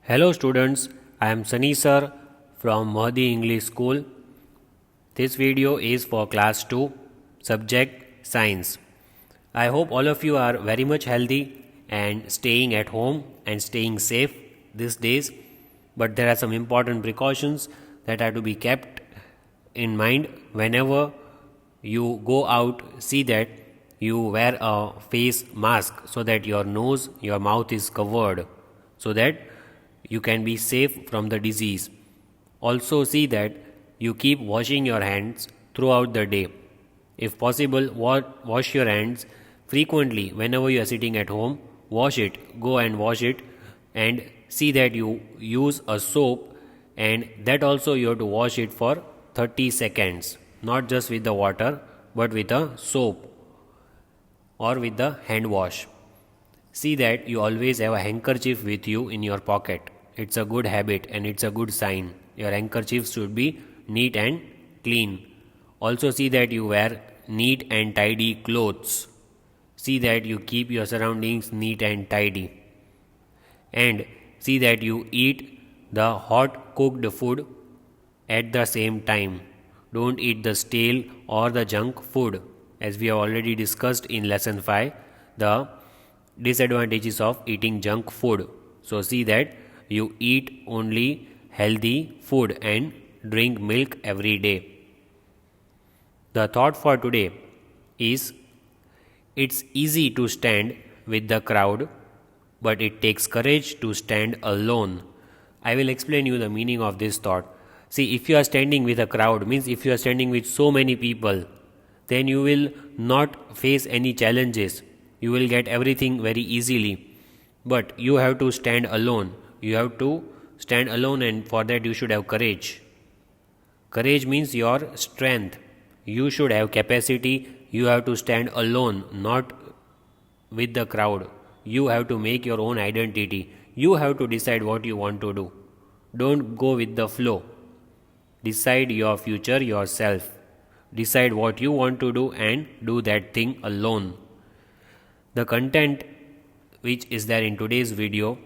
Hello students, I am Sunny sir from Mahdi English School. This video is for class 2, subject science. I hope all of you are very much healthy and staying at home and staying safe these days. But there are some important precautions that are to be kept in mind whenever you go out. See that you wear a face mask so that your nose, your mouth is covered so that you can be safe from the disease. Also, see that you keep washing your hands throughout the day. If possible, wash your hands frequently whenever you are sitting at home. Wash it, go and wash it, and see that you use a soap, and that also you have to wash it for 30 seconds, not just with the water but with a soap or with the hand wash. See that you always have a handkerchief with you in your pocket. It's a good habit and it's a good sign. Your handkerchiefs should be neat and clean. Also, see that you wear neat and tidy clothes. See that you keep your surroundings neat and tidy. And see that you eat the hot cooked food at the same time. Don't eat the stale or the junk food. As we have already discussed in lesson 5, the disadvantages of eating junk food. So, see that you eat only healthy food and drink milk every day. The thought for today is it's easy to stand with the crowd, but it takes courage to stand alone. I will explain you the meaning of this thought. See, if you are standing with a crowd, means if you are standing with so many people, then you will not face any challenges. You will get everything very easily. But you have to stand alone. You have to stand alone, and for that you should have courage. Courage means your strength. You should have capacity. You have to stand alone, not with the crowd. You have to make your own identity. You have to decide what you want to do. Don't go with the flow. Decide your future yourself. Decide what you want to do and do that thing alone. The content which is there in today's video,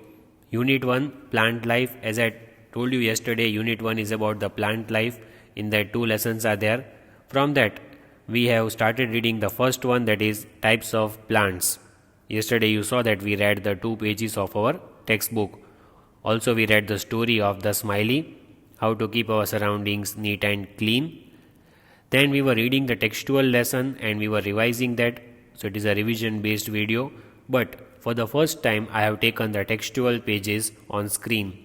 Unit 1, Plant Life. As I told you yesterday, Unit 1 is about the plant life. In that 2 lessons are there. From that, we have started reading the first one, that is types of plants. Yesterday you saw that we read the 2 pages of our textbook. Also we read the story of the smiley, how to keep our surroundings neat and clean. Then we were reading the textual lesson and we were revising that. So it is a revision based video, but for the first time I have taken the textual pages on screen.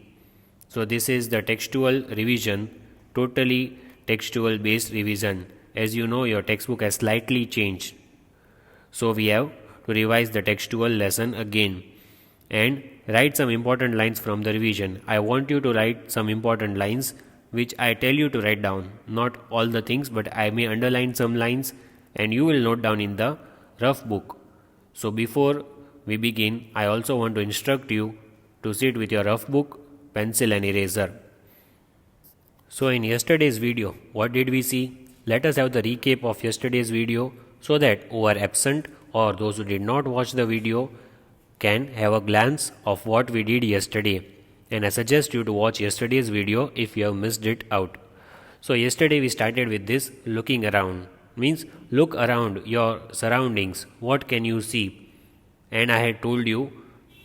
So this is the textual revision, totally textual based revision. As you know, your textbook has slightly changed. So we have to revise the textual lesson again and write some important lines from the revision. I want you to write some important lines which I tell you to write down. Not all the things, but I may underline some lines and you will note down in the rough book. So before we begin, I also want to instruct you to sit with your rough book, pencil and eraser. So in yesterday's video, what did we see? Let us have the recap of yesterday's video so that who are absent or those who did not watch the video can have a glance of what we did yesterday. And I suggest you to watch yesterday's video if you have missed it out. So yesterday we started with this looking around. Means look around your surroundings. What can you see? And I had told you,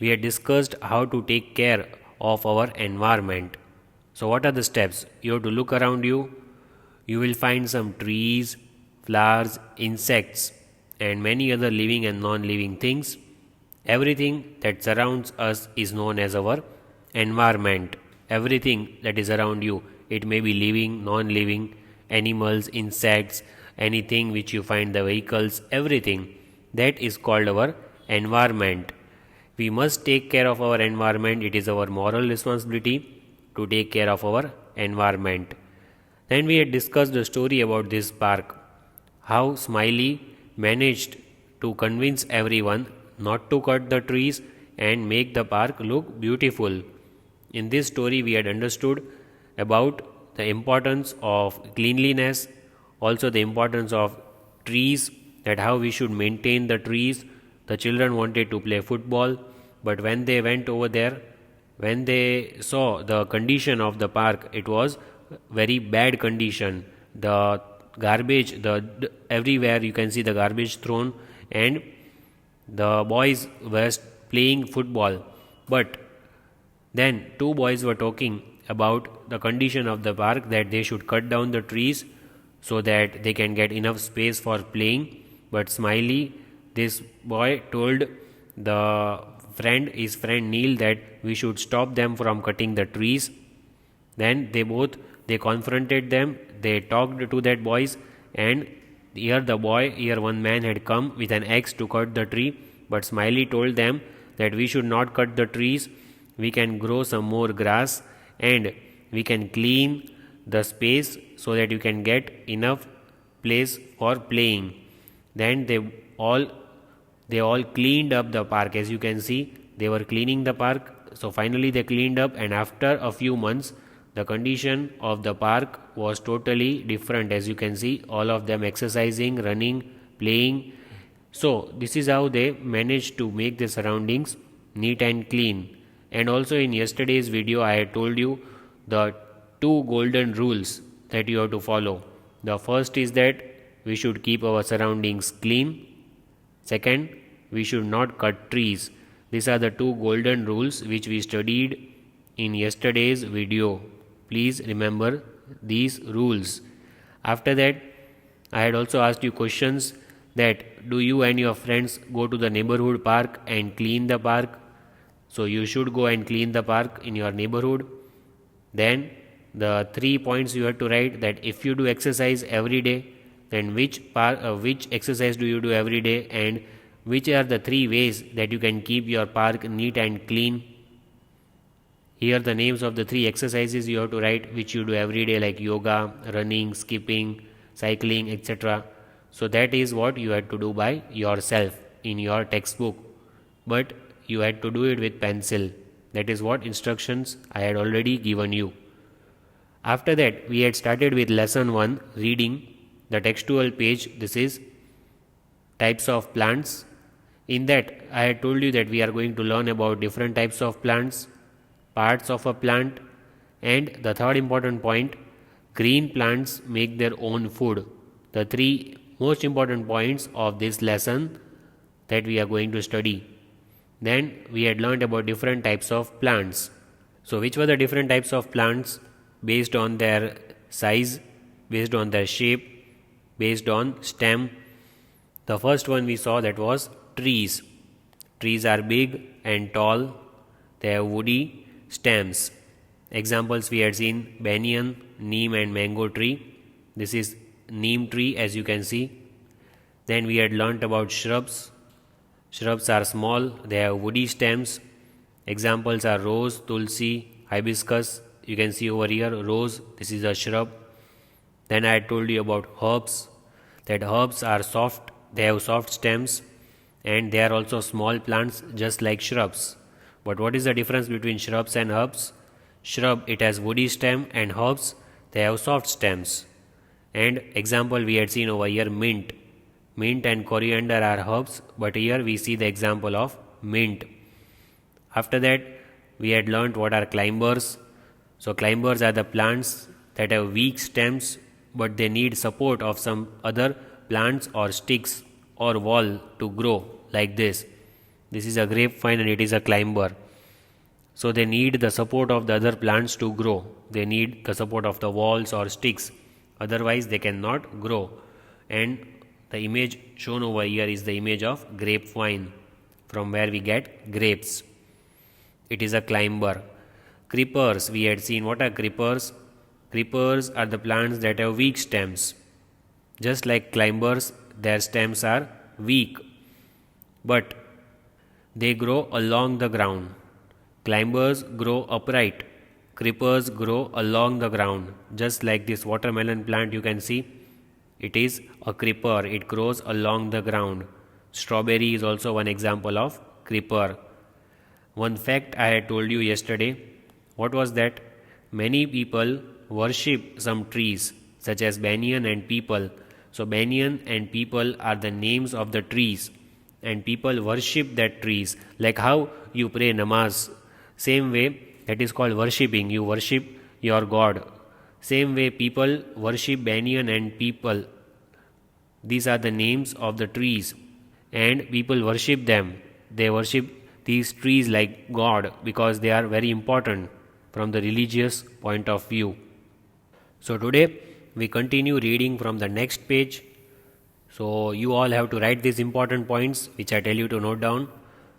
we had discussed how to take care of our environment. So what are the steps? You have to look around you. You will find some trees, flowers, insects and many other living and non-living things. Everything that surrounds us is known as our environment. Everything that is around you, it may be living, non-living, animals, insects, anything which you find, the vehicles, everything, that is called our environment. We must take care of our environment. It is our moral responsibility to take care of our environment. Then we had discussed the story about this park, how Smiley managed to convince everyone not to cut the trees and make the park look beautiful. In this story we had understood about the importance of cleanliness, also the importance of trees, that how we should maintain the trees. The children wanted to play football, but when they went over there, when they saw the condition of the park, it was very bad condition. The garbage, everywhere you can see the garbage thrown, and the boys were playing football. But then two boys were talking about the condition of the park, that they should cut down the trees so that they can get enough space for playing. But Smiley, this boy, told his friend Neil, that we should stop them from cutting the trees. Then they confronted them, they talked to that boys, and here one man had come with an axe to cut the tree, but Smiley told them that we should not cut the trees, we can grow some more grass, and we can clean the space so that you can get enough place for playing. Then they all cleaned up the park. As you can see, they were cleaning the park. So finally they cleaned up, and after a few months the condition of the park was totally different. As you can see, all of them exercising, running, playing. So this is how they managed to make the surroundings neat and clean. And also in yesterday's video I had told you the two golden rules that you have to follow. The first is that we should keep our surroundings clean. Second, we should not cut trees. These are the two golden rules which we studied in yesterday's video. Please remember these rules. After that, I had also asked you questions that do you and your friends go to the neighborhood park and clean the park? So you should go and clean the park in your neighborhood. Then the 3 points you have to write, that if you do exercise every day, then which exercise do you do every day, and which are the 3 ways that you can keep your park neat and clean. Here the names of the 3 exercises you have to write which you do every day, like yoga, running, skipping, cycling, etc. So that is what you had to do by yourself in your textbook, but you had to do it with pencil. That is what instructions I had already given you. After that, we had started with lesson 1, reading the textual page. This is types of plants. In that, I had told you that we are going to learn about different types of plants, parts of a plant, and the third important point, green plants make their own food. The 3 most important points of this lesson that we are going to study. Then we had learned about different types of plants. So which were the different types of plants? Based on their size, based on their shape, based on stem. The first one we saw, that was trees. Trees are big and tall. They have woody stems. Examples we had seen: banyan, neem and mango tree. This is neem tree, as you can see. Then we had learnt about shrubs. Shrubs are small, they have woody stems. Examples are rose, tulsi, hibiscus. You can see over here rose, this is a shrub. Then I had told you about herbs, that herbs are soft, they have soft stems, and they are also small plants just like shrubs. But what is the difference between shrubs and herbs? Shrub, it has woody stem, and herbs, they have soft stems. And example we had seen over here, mint. Mint and coriander are herbs, but here we see the example of mint. After that, we had learnt what are climbers. So climbers are the plants that have weak stems, but they need support of some other plants or sticks or wall to grow, like this. This is a grapevine and it is a climber. So they need the support of the other plants to grow. They need the support of the walls or sticks. Otherwise they cannot grow. And the image shown over here is the image of grapevine, from where we get grapes. It is a climber. Creepers, we had seen. What are creepers? Creepers are the plants that have weak stems. Just like climbers, their stems are weak, but they grow along the ground. Climbers grow upright. Creepers grow along the ground. Just like this watermelon plant, you can see, it is a creeper. It grows along the ground. Strawberry is also one example of creeper. One fact I had told you yesterday. What was that? Many people worship some trees, such as banyan and peepal. So banyan and peepal are the names of the trees, and people worship that trees, like how you pray namaz. Same way, that is called worshipping. You worship your God. Same way, people worship banyan and peepal. These are the names of the trees, and people worship them. They worship these trees like God because they are very important from the religious point of view. So today we continue reading from the next page. So you all have to write these important points which I tell you to note down.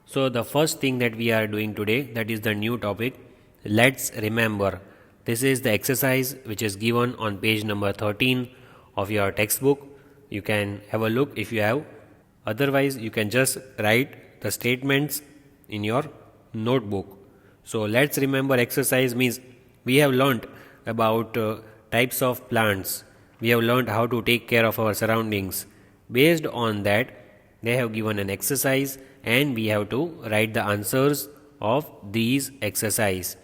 So the first thing that we are doing today, that is the new topic, let's remember. This is the exercise which is given on page number 13 of your textbook. You can have a look if you have. Otherwise, you can just write the statements in your notebook. So let's remember exercise means we have learnt about types of plants. We have learnt how to take care of our surroundings. Based on that, they have given an exercise and we have to write the answers of these exercise.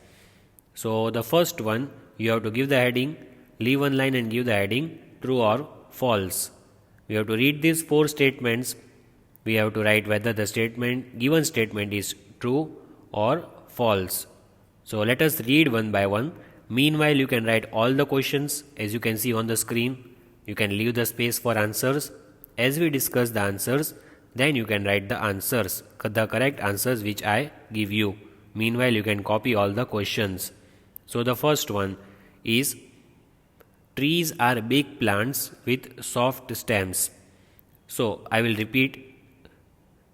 So the first one, you have to give the heading, leave one line and give the heading true or false. We have to read these 4 statements. We have to write whether the given statement is true or false. So let us read one by one. Meanwhile, you can write all the questions as you can see on the screen. You can leave the space for answers. As we discuss the answers, then you can write the answers, the correct answers which I give you. Meanwhile, you can copy all the questions. So the first one is, trees are big plants with soft stems. So I will repeat,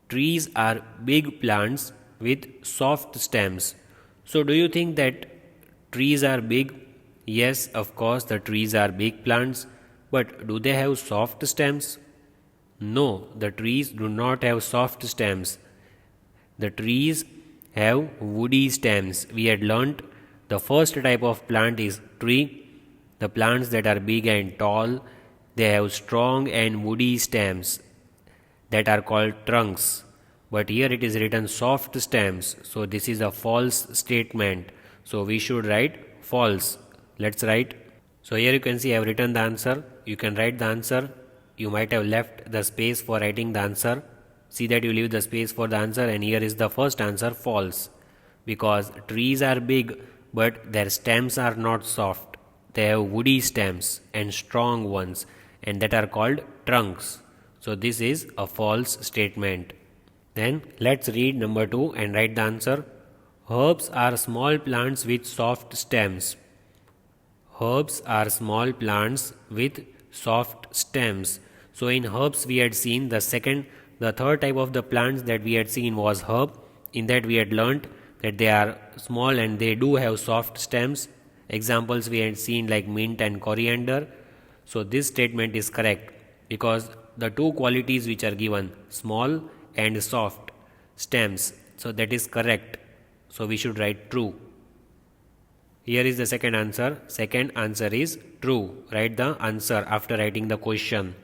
trees are big plants with soft stems. So do you think that trees are big? Yes, of course the trees are big plants, but do they have soft stems? No, the trees do not have soft stems. The trees have woody stems. We had learnt the first type of plant is tree. The plants that are big and tall, they have strong and woody stems that are called trunks. But here it is written soft stems. So this is a false statement. So we should write false. Let's write. So here you can see I have written the answer. You can write the answer. You might have left the space for writing the answer. See that you leave the space for the answer, and here is the first answer, false. Because trees are big but their stems are not soft. They have woody stems and strong ones, and that are called trunks. So this is a false statement. Then let's read number 2 and write the answer. Herbs are small plants with soft stems. Herbs are small plants with soft stems. So in herbs we had seen the third type of the plants that we had seen was herb. In that we had learnt that they are small and they do have soft stems. Examples we had seen like mint and coriander. So this statement is correct because the 2 qualities which are given, small and soft stems, so that is correct. So we should write true. Here is the second answer. Second answer is true. Write the answer after writing the question.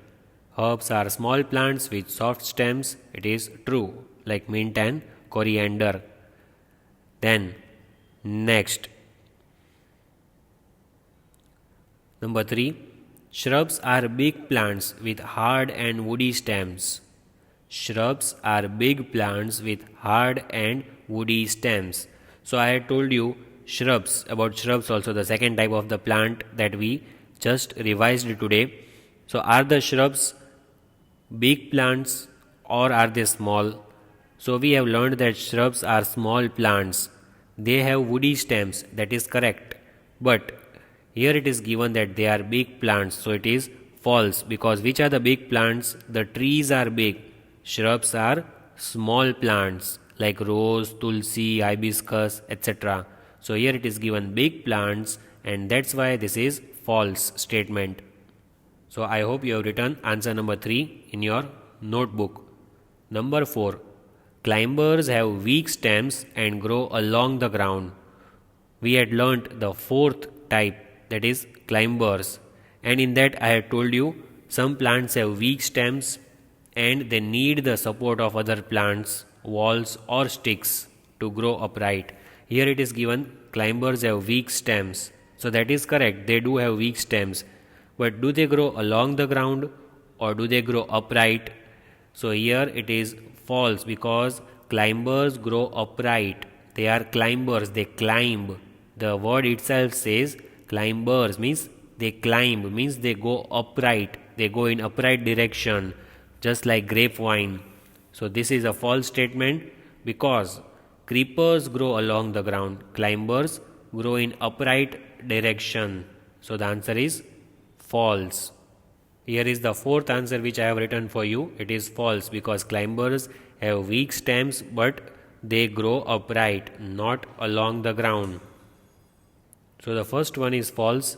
Herbs are small plants with soft stems. It is true, like mint and coriander. Then next, number 3, shrubs are big plants with hard and woody stems. Shrubs are big plants with hard and woody stems. So I had told you about shrubs also, the second type of the plant that we just revised today. So are the shrubs big plants or are they small? So we have learned that shrubs are small plants. They have woody stems, that is correct. But here it is given that they are big plants, so it is false, because which are the big plants? The trees are big. Shrubs are small plants like rose, tulsi, hibiscus, etc. So here it is given big plants, and that's why this is false statement. So I hope you have written answer number 3 in your notebook. Number 4, climbers have weak stems and grow along the ground. We had learnt the 4th type, that is climbers, and in that I had told you some plants have weak stems and they need the support of other plants, walls or sticks to grow upright. Here it is given climbers have weak stems. So that is correct, they do have weak stems. But do they grow along the ground or do they grow upright? So here it is false, because climbers grow upright. they are climbers, they climb. The word itself says climbers, means they climb, means they go upright, they go in upright direction, just like grapevine. So this is a false statement because creepers grow along the ground, climbers grow in upright direction. So the answer is false. Here is the fourth answer which I have written for you. It is false because climbers have weak stems but they grow upright, not along the ground. So the first one is false,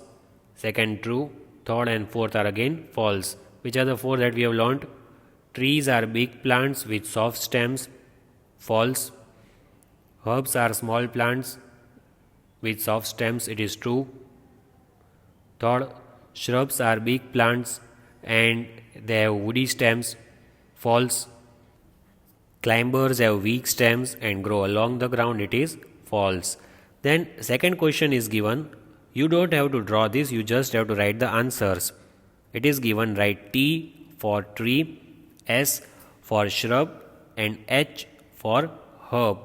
second true, third and fourth are again false. Which are the four that we have learnt? Trees are big plants with soft stems, false. Herbs are small plants with soft stems, it is true. Third, shrubs are big plants and they have woody stems, false. Climbers have weak stems and grow along the ground, it is false. Then second question is given. You don't have to draw this, you just have to write the answers. It is given, write T for tree, S for shrub and H for herb.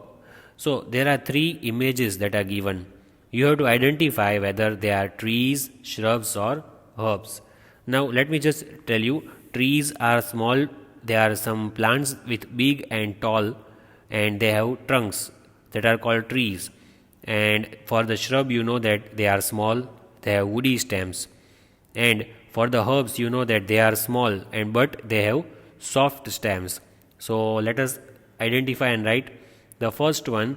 So there are three images that are given. You have to identify whether they are trees, shrubs or herbs. Now let me just tell you, trees are small, there are some plants with big and tall and they have trunks that are called trees. And for the shrub you know that they are small, they have woody stems. And for the herbs you know that they are small and but they have soft stems. So let us identify and write. The first one,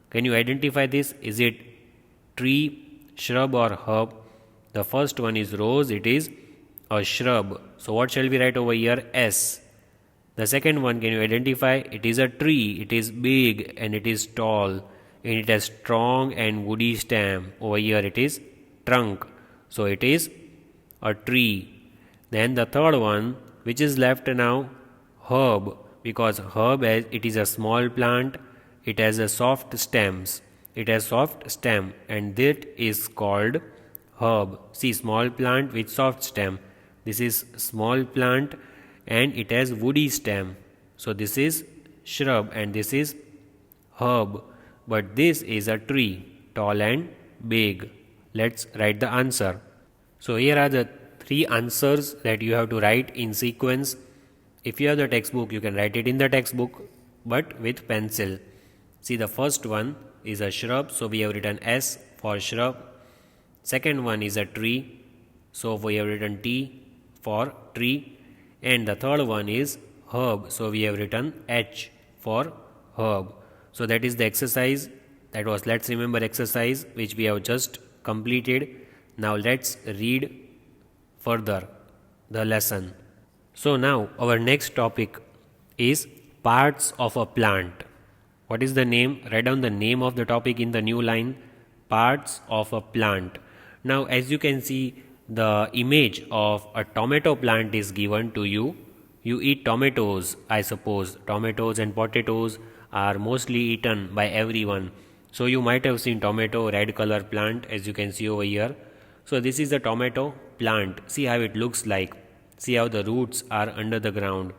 can you identify this? Is it tree, shrub or herb? The first one is rose, it is a shrub. So what shall we write over here? S. The second one, can you identify? It is a tree, it is big and it is tall and it has strong and woody stem. Over here it is trunk. So it is a tree. Then the third one, which is left now? Herb, because herb it is a small plant, it has a soft stems. It has soft stem and that is called herb. See, small plant with soft stem. This is small plant and it has woody stem. So this is shrub and this is herb. But this is a tree, tall and big. Let's write the answer. So here are the three answers that you have to write in sequence. If you have the textbook, you can write it in the textbook, but with pencil. See, the first one is a shrub, so we have written S for shrub. Second one is a tree, so we have written T for tree. And the third one is herb, so we have written H for herb. So that is the exercise. That was, let's remember, exercise which we have just completed. Now let's read further the lesson. So now our next topic is parts of a plant. What is the name? Write down the name of the topic in the new line. Parts of a plant. Now as you can see, the image of a tomato plant is given to you. You eat tomatoes, I suppose. Tomatoes and potatoes are mostly eaten by everyone. So you might have seen tomato, red color plant, as you can see over here. So this is the tomato plant. See how it looks like. See how the roots are under the ground.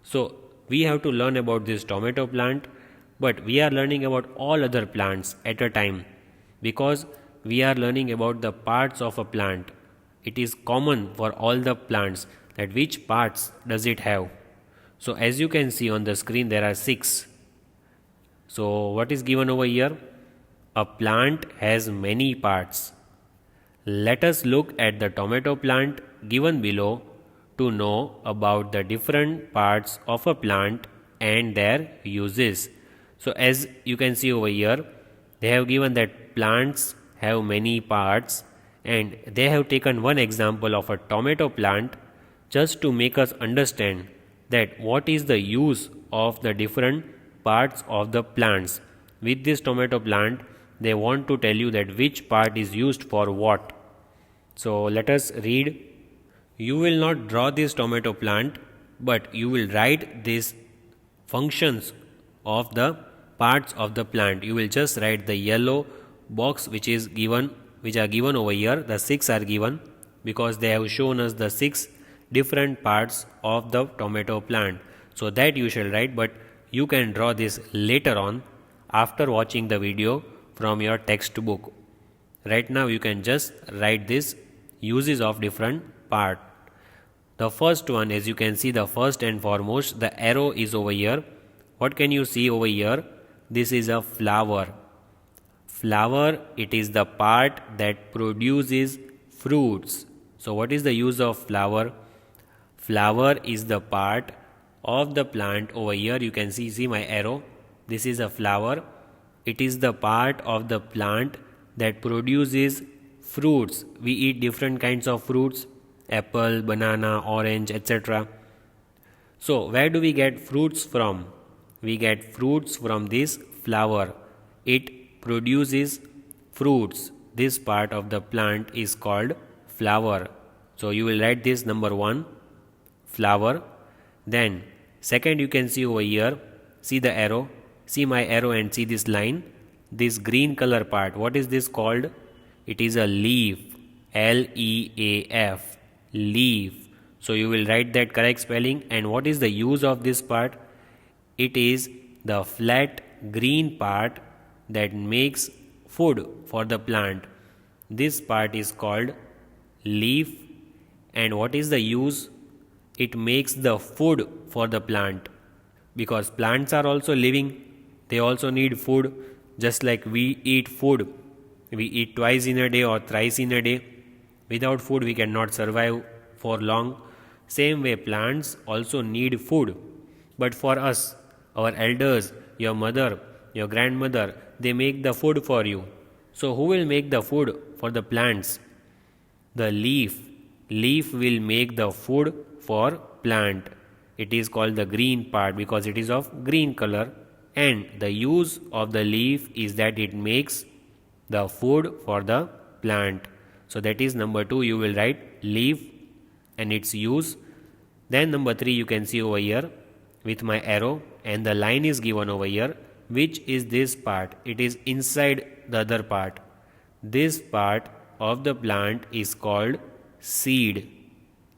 So we have to learn about this tomato plant, but we are learning about all other plants at a time because we are learning about the parts of a plant. It is common for all the plants that which parts does it have. So as you can see on the screen, there are 6. So what is given over here? A plant has many parts. Let us look at the tomato plant given below to know about the different parts of a plant and their uses. So as you can see over here, they have given that plants have many parts and they have taken one example of a tomato plant just to make us understand that what is the use of the different parts of the plants. With this tomato plant, they want to tell you that which part is used for what. So let us read. You will not draw this tomato plant, but you will write these functions of the parts of the plant. You will just write the yellow box which are given over here. The 6 are given because they have shown us the 6 different parts of the tomato plant. So that you shall write, but you can draw this later on. after watching the video from your textbook. Right now you can just write this uses of different part. The first one, as you can see, the first and foremost, the arrow is over here. What can you see over here? This is a flower. Flower, it is the part that produces fruits. So what is the use of flower? Flower is the part of the plant. Over here you can see my arrow. This is a flower. It is the part of the plant that produces fruits. We eat different kinds of fruits: apple, banana, orange, etc. So where do we get fruits from? We get fruits from this flower. It produces fruits. This part of the plant is called flower. So you will write this number 1, flower. Then second, you can see over here, see the arrow, see my arrow and see this line, this green color part. What is this called? It is a leaf. L-E-A-F, leaf. So you will write that correct spelling. And what is the use of this part? It is the flat green part that makes food for the plant. This part is called leaf. And what is the use? It makes the food for the plant, because plants are also living. They also need food, just like we eat food. We eat twice in a day or thrice in a day. Without food we cannot survive for long. Same way plants also need food. But for us, our elders, your mother, your grandmother, they make the food for you. So who will make the food for the plants? The leaf. Leaf will make the food for plant. It is called the green part because it is of green color, and the use of the leaf is that it makes the food for the plant. So that is number 2, you will write leaf and its use. Then number 3, you can see over here with my arrow, and the line is given over here, which is this part. It is inside the other part. This part of the plant is called seed.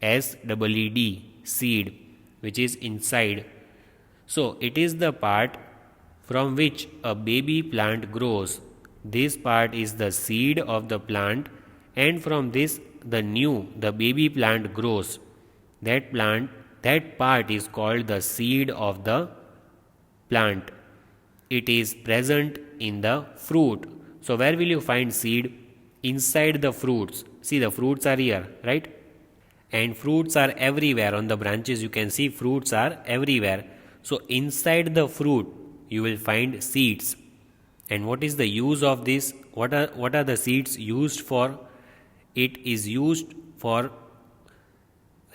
S-E-E-D, seed, which is inside. So it is the part from which a baby plant grows. This part is the seed of the plant, and from this the baby plant grows. That part is called the seed of the plant. It is present in the fruit. So where will you find seed? Inside the fruits. See, the fruits are here, right? And fruits are everywhere. On the branches you can see fruits are everywhere. So inside the fruit you will find seeds. And what is the use of this? What are the seeds used for? It is used for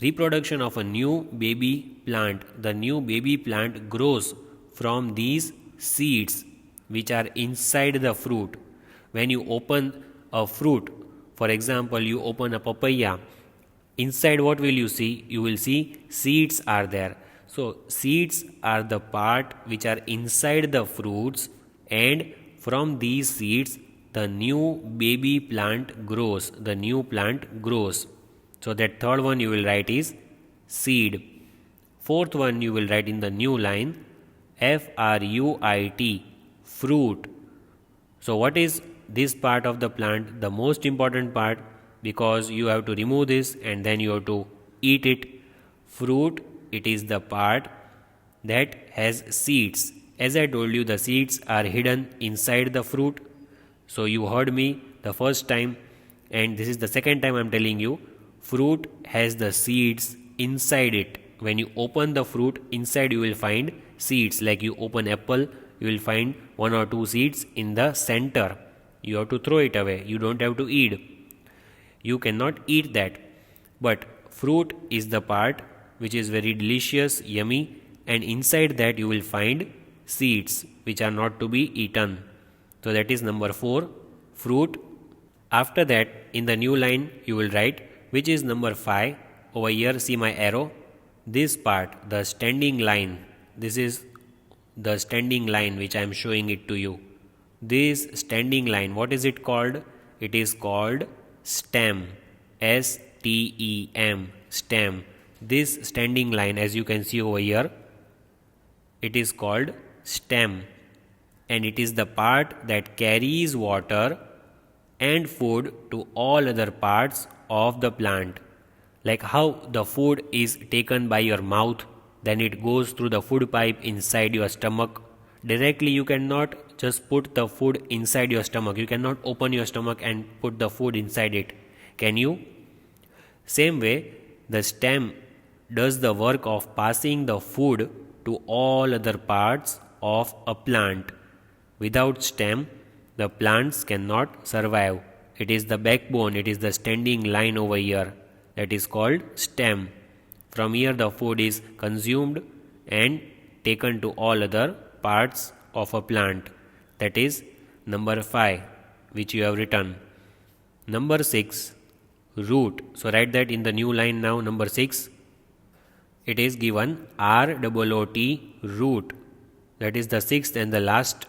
reproduction of a new baby plant. The new baby plant grows from these seeds which are inside the fruit. When you open a fruit, for example, you open a papaya, inside what will you see? You will see seeds are there. So seeds are the part which are inside the fruits, and from these seeds the new baby plant grows. The new plant grows. So that third one you will write is seed. Fourth one you will write in the new line F-R-U-I-T, fruit. So what is this part of the plant? The most important part, because you have to remove this and then you have to eat it. Fruit, it is the part that has seeds. As I told you, the seeds are hidden inside the fruit. So you heard me the first time, and this is the second time I am telling you. Fruit has the seeds inside it. When you open the fruit, inside you will find seeds. Like you open apple, you will find 1 or 2 seeds in the center. You have to throw it away. You don't have to eat. You cannot eat that. But fruit is the part which is very delicious, yummy, and inside that you will find seeds which are not to be eaten. So that is number 4, fruit. After that, in the new line you will write, which is number 5. Over here, see my arrow. This part, the standing line, this is the standing line which I am showing it to you. This standing line, what is it called? It is called stem. S-T-E-M, stem. This standing line, as you can see over here, it is called stem. and it is the part that carries water and food to all other parts of the plant. Like how the food is taken by your mouth, then it goes through the food pipe inside your stomach. Directly, you cannot just put the food inside your stomach. You cannot open your stomach and put the food inside it. Can you? Same way, the stem does the work of passing the food to all other parts of a plant. Without stem, the plants cannot survive. It is the backbone, it is the standing line over here that is called stem. From here, the food is consumed and taken to all other parts of a plant. That is number 5, which you have written. Number 6, root. So write that in the new line now. Number 6, it is given R-O-O-T, root. That is the sixth and the last.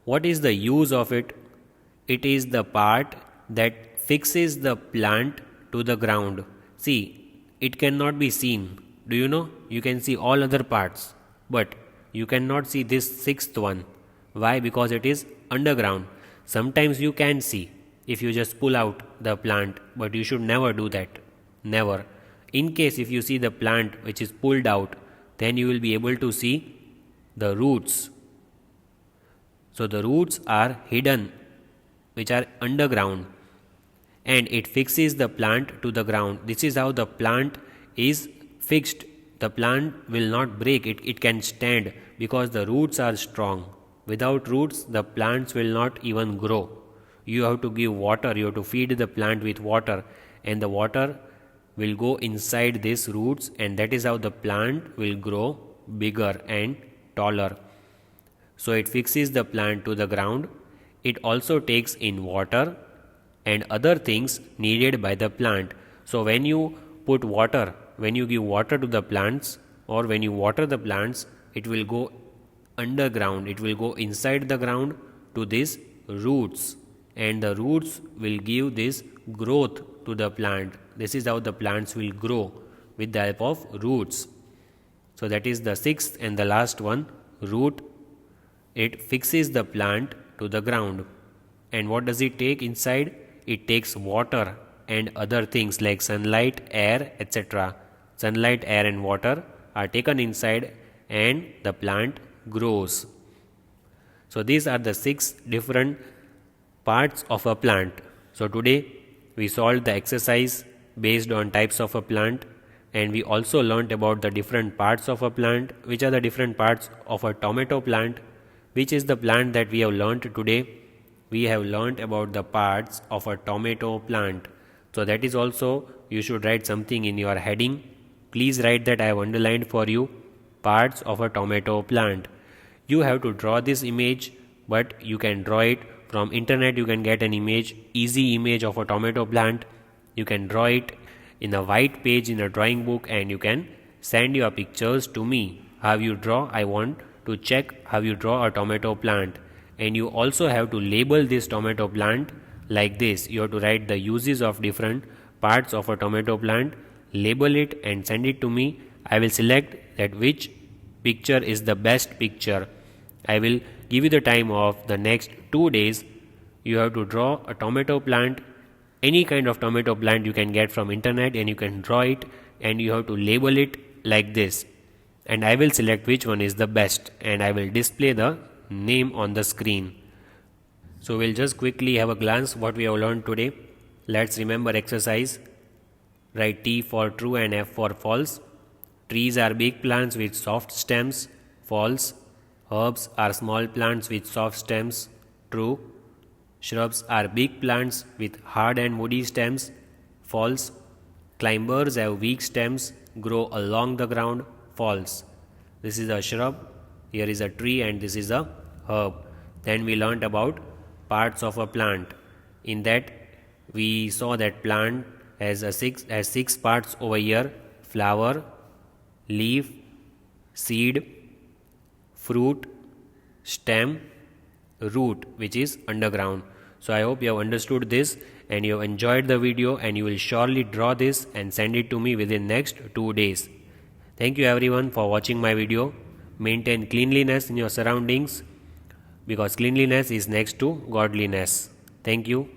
What is the use of it? It is the part that fixes the plant to the ground. See, it cannot be seen. Do you know? You can see all other parts, but you cannot see this sixth one. Why? Because it is underground. Sometimes you can see if you just pull out the plant, but you should never do that. Never. In case if you see the plant which is pulled out, then you will be able to see the roots. So the roots are hidden, which are underground, and it fixes the plant to the ground. This is how the plant is fixed. The plant will not break, it can stand because the roots are strong. Without roots, the plants will not even grow. You have to give water, you have to feed the plant with water, and the water will go inside these roots, and that is how the plant will grow bigger and taller. So it fixes the plant to the ground. It also takes in water and other things needed by the plant. So when you put water, when you give water to the plants, or when you water the plants, it will go underground, it will go inside the ground to these roots, and the roots will give this growth to the plant. This is how the plants will grow, with the help of roots. So that is the sixth and the last one, root. It fixes the plant to the ground. And what does it take inside? It takes water and other things like sunlight, air, etc. Sunlight, air and water are taken inside and the plant grows. So these are the 6 different parts of a plant. So today we solved the exercise based on types of a plant, and we also learnt about the different parts of a plant. Which are the different parts of a tomato plant? Which is the plant that we have learnt today? We have learnt about the parts of a tomato plant. So that is also, you should write something in your heading. Please write that I have underlined for you, parts of a tomato plant. You have to draw this image, but you can draw it from internet. You can get an image, easy image of a tomato plant. You can draw it in a white page in a drawing book, and you can send your pictures to me. How you draw? I want to check how you draw a tomato plant. And you also have to label this tomato plant like this. You have to write the uses of different parts of a tomato plant, label it and send it to me. I will select that which picture is the best picture. I will give you the time of the next 2 days. You have to draw a tomato plant, any kind of tomato plant you can get from internet, and you can draw it, and you have to label it like this. And I will select which one is the best, and I will display the name on the screen. So we'll just quickly have a glance what we have learned today. Let's remember exercise. Write T for true and F for false. Trees are big plants with soft stems. False. Herbs are small plants with soft stems. True. Shrubs are big plants with hard and woody stems. False. Climbers have weak stems, grow along the ground. False. This is a shrub, here is a tree, and this is a herb. Then we learnt about parts of a plant. In that we saw that plant has six parts over here: flower, leaf, seed, fruit, stem, root, which is underground. So I hope you have understood this and you have enjoyed the video, and you will surely draw this and send it to me within next 2 days. Thank you everyone for watching my video. Maintain cleanliness in your surroundings. because cleanliness is next to godliness. Thank you.